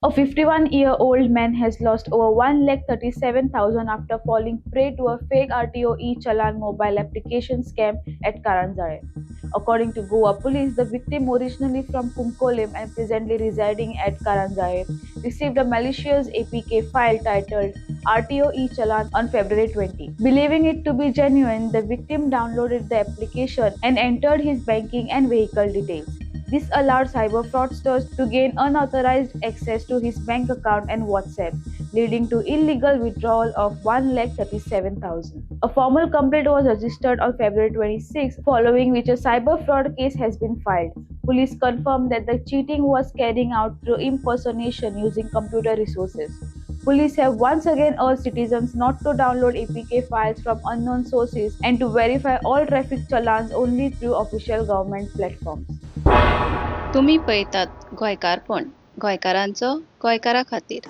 A 51-year-old man has lost over 1,37,000 after falling prey to a fake RTO e-Challan mobile application scam at Karanjare. According to Goa police, the victim, originally from Kumkolim and presently residing at Karanjare, received a malicious APK file titled RTO e-Challan on February 20. Believing it to be genuine, the victim downloaded the application and entered his banking and vehicle details. This allowed cyber fraudsters to gain unauthorized access to his bank account and WhatsApp, leading to illegal withdrawal of 1,37,000. A formal complaint was registered on February 26, following which a cyber fraud case has been filed. Police confirmed that the cheating was carried out through impersonation using computer resources. Police have once again urged citizens not to download APK files from unknown sources and to verify all traffic challans only through official government platforms. तुम्ही पळयतात गोंयकारपण गोंयकारांचो गोंयकारा खातीर.